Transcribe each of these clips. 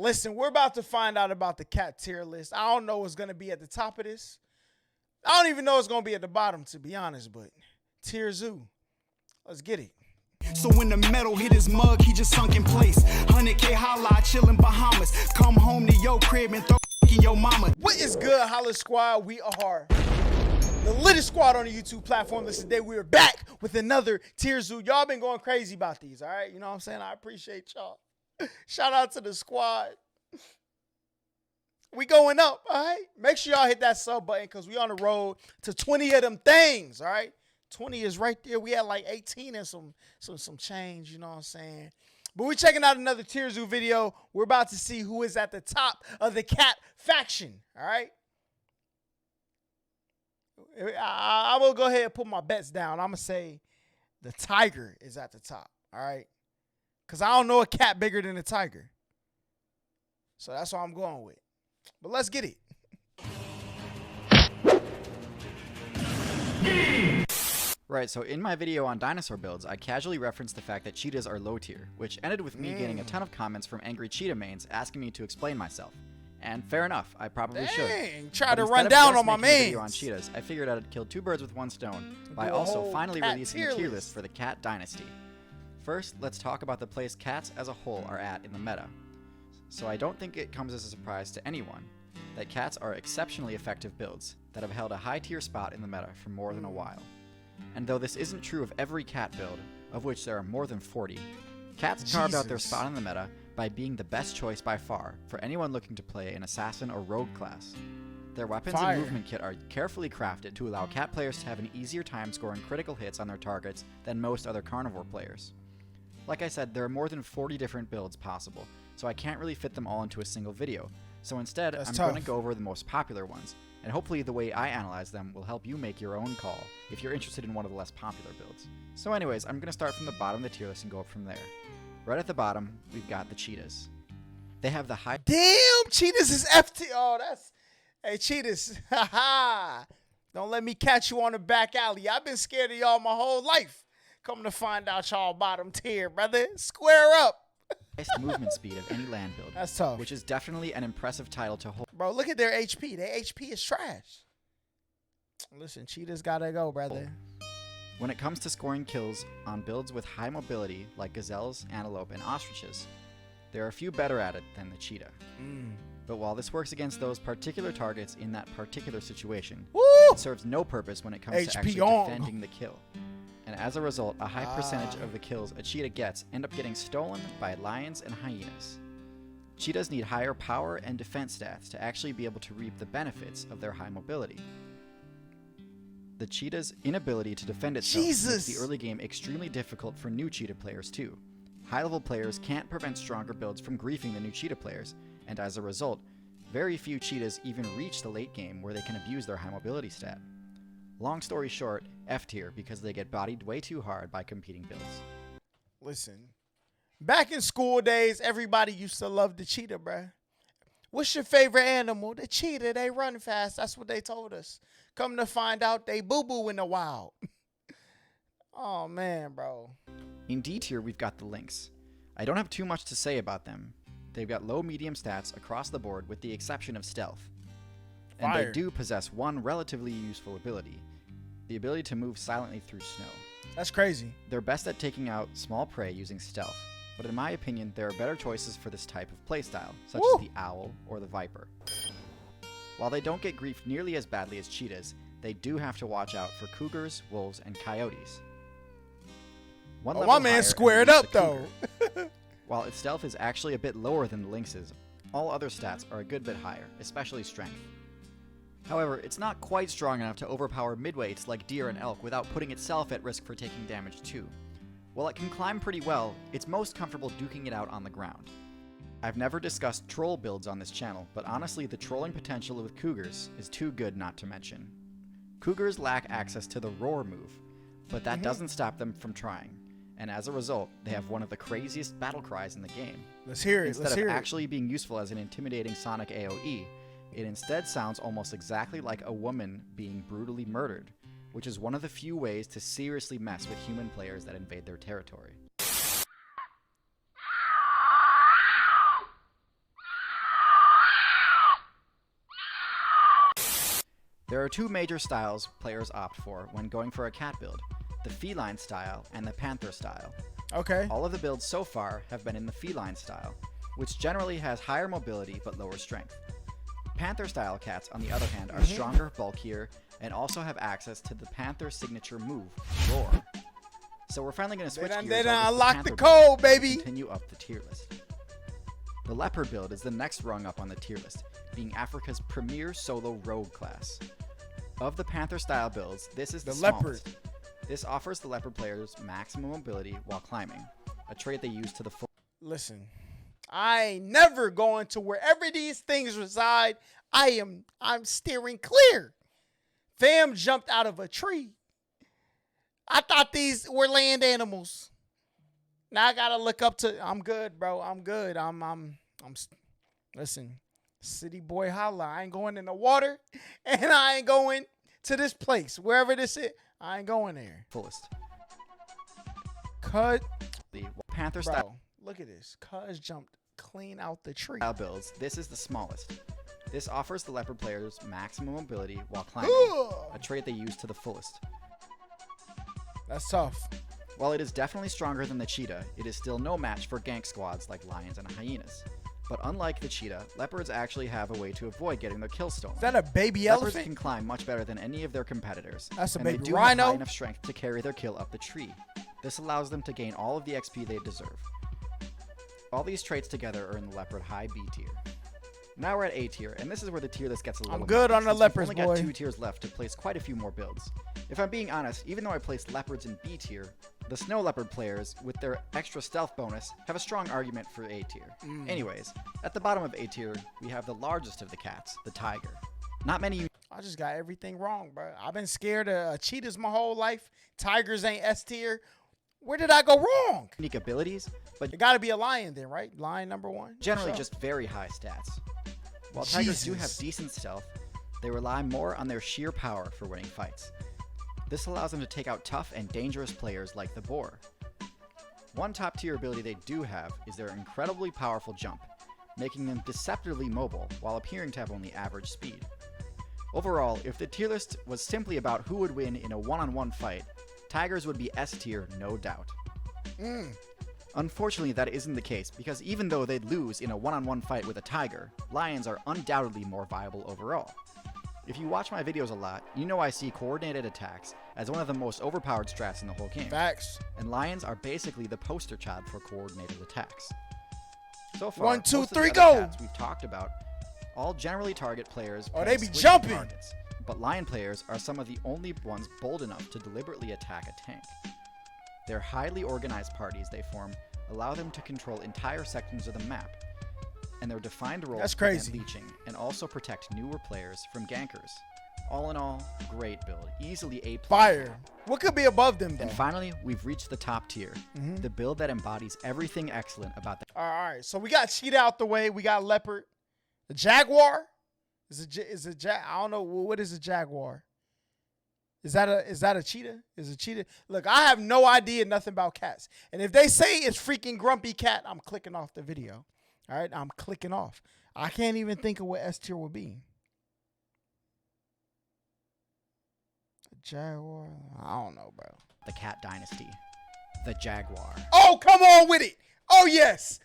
Listen, we're about to find out about the cat tier list. I don't know what's going to be at the top of this. I don't even know what's going to be at the bottom, to be honest, but TierZoo. Let's get it. So when the metal hit his mug, he just sunk in place. 100K Holla, chillin' Bahamas. Come home to your crib and throw in your mama. What is good, HollaSquad? We are the littest squad on the YouTube platform. Listen, today we are back with another TierZoo. Y'all been going crazy about these, all right? You know what I'm saying? I appreciate y'all. Shout out to the squad. We going up, all right? Make sure y'all hit that sub button because we on the road to 20 of them things, all right? 20 is right there. We had like 18 and some change, you know what I'm saying? But we're checking out another TierZoo video. We're about to see who is at the top of the cat faction, all right? I will go ahead and put my bets down. I'm going to say the tiger is at the top, all right? Because I don't know a cat bigger than a tiger. So that's what I'm going with. But let's get it. Right, so in my video on dinosaur builds, I casually referenced the fact that cheetahs are low tier, which ended with me getting a ton of comments from angry cheetah mains asking me to explain myself. And fair enough, I probably should. Try to run down on my mains. Video on cheetahs, I figured I'd kill two birds with one stone by also finally releasing a tier list for the cat dynasty. First, let's talk about the place cats as a whole are at in the meta. So I don't think it comes as a surprise to anyone that cats are exceptionally effective builds that have held a high tier spot in the meta for more than a while. And though this isn't true of every cat build, of which there are more than 40, cats carved out their spot in the meta by being the best choice by far for anyone looking to play an assassin or rogue class. Their weapons and movement kit are carefully crafted to allow cat players to have an easier time scoring critical hits on their targets than most other carnivore players. Like I said, there are more than 40 different builds possible, so I can't really fit them all into a single video. So instead, I'm going to go over the most popular ones, and hopefully the way I analyze them will help you make your own call if you're interested in one of the less popular builds. So anyways, I'm going to start from the bottom of the tier list and go up from there. Right at the bottom, we've got the cheetahs. They have the high... Damn, cheetahs is FT. Oh, that's... Hey, cheetahs. Haha. Don't let me catch you on the back alley. I've been scared of y'all my whole life. Come to find out y'all bottom tier, brother. Square up. Highest movement speed of any land build. That's tough. Which is definitely an impressive title to hold. Bro, look at their HP. Their HP is trash. Listen, cheetahs gotta go, brother. When it comes to scoring kills on builds with high mobility like gazelles, antelope, and ostriches, there are a few better at it than the cheetah. But while this works against those particular targets in that particular situation, it serves no purpose when it comes to actually defending the kill. And as a result, a high percentage of the kills a cheetah gets end up getting stolen by lions and hyenas. Cheetahs need higher power and defense stats to actually be able to reap the benefits of their high mobility. The cheetah's inability to defend itself makes the early game extremely difficult for new cheetah players too. High-level players can't prevent stronger builds from griefing the new cheetah players, and as a result, very few cheetahs even reach the late game where they can abuse their high mobility stat. Long story short, F tier because they get bodied way too hard by competing builds. Listen, back in school days, everybody used to love the cheetah, bruh. What's your favorite animal? The cheetah. They run fast. That's what they told us. Come to find out, they boo-boo in the wild. Oh, man, bro. In D tier, we've got the lynx. I don't have too much to say about them. They've got low-medium stats across the board with the exception of stealth. And they do possess one relatively useful ability, the ability to move silently through snow. That's crazy. They're best at taking out small prey using stealth, but in my opinion, there are better choices for this type of playstyle, such as the owl or the viper. While they don't get griefed nearly as badly as cheetahs, they do have to watch out for cougars, wolves, and coyotes. My man squared up, though. While its stealth is actually a bit lower than the lynx's, all other stats are a good bit higher, especially strength. However, it's not quite strong enough to overpower midweights like deer and elk without putting itself at risk for taking damage too. While it can climb pretty well, it's most comfortable duking it out on the ground. I've never discussed troll builds on this channel, but honestly the trolling potential with cougars is too good not to mention. Cougars lack access to the roar move, but that doesn't stop them from trying, and as a result, they have one of the craziest battle cries in the game. Let's hear it. Instead of actually being useful as an intimidating sonic AoE, it instead sounds almost exactly like a woman being brutally murdered, which is one of the few ways to seriously mess with human players that invade their territory. There are two major styles players opt for when going for a cat build, the feline style and the panther style. Okay. All of the builds so far have been in the feline style, which generally has higher mobility but lower strength. Panther style cats, on the other hand, are stronger, bulkier, and also have access to the panther signature move, Roar. So we're finally going to switch gears. They done over to unlock panther the build code, baby. and continue up the tier list. The leopard build is the next rung up on the tier list, being Africa's premier solo rogue class. Of the panther style builds, this is the leopard. smallest. This offers the leopard players maximum mobility while climbing, a trait they use to the full. Listen, I ain't never going to wherever these things reside. I'm steering clear. Fam jumped out of a tree. I thought these were land animals. Now I gotta look up to. I'm good, bro. I'm good. Listen, city boy Holla. I ain't going in the water, and I ain't going to this place wherever this is. I ain't going there. Fullest. Cut. The panther Bro, style look at this. Cuz jumped clean out the tree. builds, this is the smallest. This offers the leopard players maximum mobility while climbing, a trait they use to the fullest. That's tough. While it is definitely stronger than the cheetah, it is still no match for gank squads like lions and hyenas. But unlike the cheetah, leopards actually have a way to avoid getting their kill stolen. Is that a baby Leopards elephant? can climb much better than any of their competitors. That's a and baby they do rhino. have high enough strength to carry their kill up the tree. This allows them to gain all of the XP they deserve. All these traits together are in the leopard high B tier. Now we're at A tier, and this is where the tier list gets a little I'm good muddy, on the since leopards, we've only boy. got 2 tiers left to place quite a few more builds. If I'm being honest, even though I placed leopards in B tier, the snow leopard players, with their extra stealth bonus, have a strong argument for A tier. Anyways, at the bottom of A tier, we have the largest of the cats, the tiger. Not many I just got everything wrong, bro. I've been scared of cheetahs my whole life. Tigers ain't S tier. Where did I go wrong? unique abilities, but It got to be a lion then, right? Lion number one. generally Sure. just very high stats. While tigers do have Jesus. decent stealth, they rely more on their sheer power for winning fights. This allows them to take out tough and dangerous players like the boar. One top tier ability they do have is their incredibly powerful jump, making them deceptively mobile while appearing to have only average speed. Overall, if the tier list was simply about who would win in a one-on-one fight, tigers would be S tier, no doubt. Unfortunately, that isn't the case, because even though they'd lose in a one-on-one fight with a tiger, lions are undoubtedly more viable overall. If you watch my videos a lot, you know I see coordinated attacks as one of the most overpowered strats in the whole game. Facts. And lions are basically the poster child for coordinated attacks. So far, 1, 2, most of the 3, other go! cats we've talked about all generally target players. Oh, playing they be switching jumping! targets, but lion players are some of the only ones bold enough to deliberately attack a tank. Their highly organized parties they form allow them to control entire sections of the map, and their defined roles That's prevent crazy. leeching and also protect newer players from gankers. All in all, great build, easily A+. Fire. What could be above them, though? And finally, we've reached the top tier, the build that embodies everything excellent about the All right. So we got cheetah out the way. We got leopard. The jaguar? Is it I don't know. What is a jaguar? Is that a cheetah? Is a cheetah? Look, I have no idea nothing about cats. And if they say it's freaking grumpy cat, I'm clicking off the video. All right? I'm clicking off. I can't even think of what S tier would be. A jaguar? I don't know, bro. the cat dynasty, the jaguar. Oh, come on with it. Oh, yes.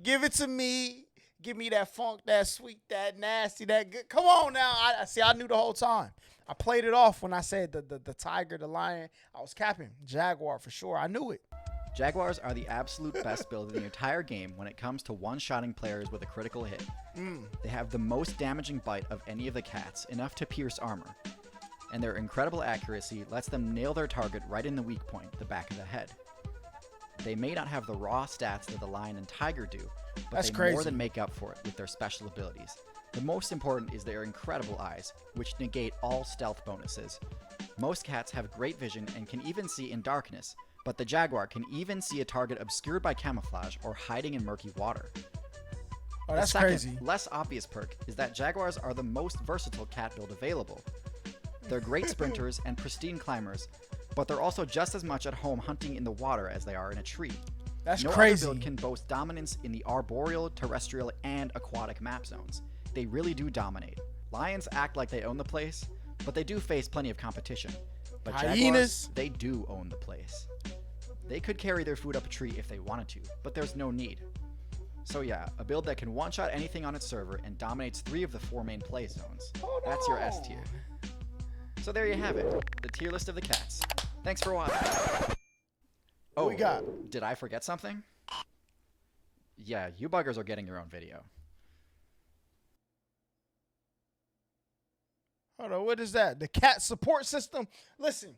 Give it to me. Give me that funk, that sweet, that nasty, that good. Come on now. I see. I knew the whole time. I played it off when I said the tiger, the lion. I was capping. Jaguar for sure. I knew it. Jaguars are the absolute best build in the entire game when it comes to one-shotting players with a critical hit. They have the most damaging bite of any of the cats, enough to pierce armor. And their incredible accuracy lets them nail their target right in the weak point, the back of the head. They may not have the raw stats that the lion and tiger do, but That's they crazy. more than make up for it with their special abilities. The most important is their incredible eyes, which negate all stealth bonuses. Most cats have great vision and can even see in darkness, but the jaguar can even see a target obscured by camouflage or hiding in murky water. Oh, that's the second, crazy. less obvious perk is that jaguars are the most versatile cat build available. They're great sprinters and pristine climbers, but they're also just as much at home hunting in the water as they are in a tree. That's No crazy. other build can boast dominance in the arboreal, terrestrial, and aquatic map zones. They really do dominate. Lions act like they own the place, But they do face plenty of competition. But Hyenas. jaguars, they do own the place. They could carry their food up a tree if they wanted to, but there's no need. So yeah, a build that can one-shot anything on its server and dominates 3 of the 4 main play zones. That's your S tier. So there you have it, the tier list of the cats. Thanks for watching. Oh, we got? Did I forget something? Yeah, you buggers are getting your own video. Hold on, what is that? The cat support system? Listen,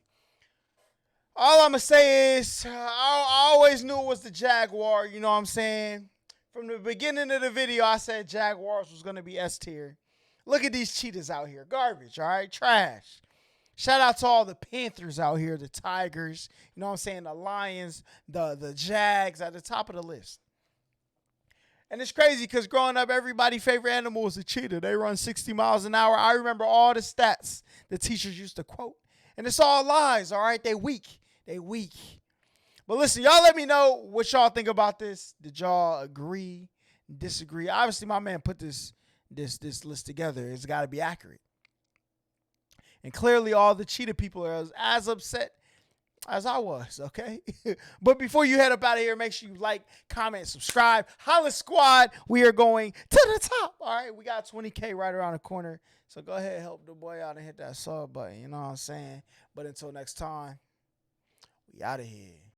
all I'm going to say is I always knew it was the Jaguar, you know what I'm saying? From the beginning of the video, I said Jaguars was going to be S tier. Look at these cheetahs out here. Garbage, all right? Trash. Shout out to all the Panthers out here, the Tigers, you know what I'm saying, the Lions, the Jags at the top of the list. And it's crazy because growing up, everybody's favorite animal was a cheetah. They run 60 miles an hour. I remember all the stats the teachers used to quote. And it's all lies, all right? They weak. They weak. But listen, y'all let me know what y'all think about this. Did y'all agree, disagree? Obviously, my man put this list together. It's got to be accurate. And clearly, all the cheetah people are as upset as I was, okay? But before you head up out of here, make sure you like, comment, subscribe. HollaSquad, we are going to the top. All right, we got 20K right around the corner. So go ahead, help the boy out and hit that sub button. You know what I'm saying? But until next time, we out of here.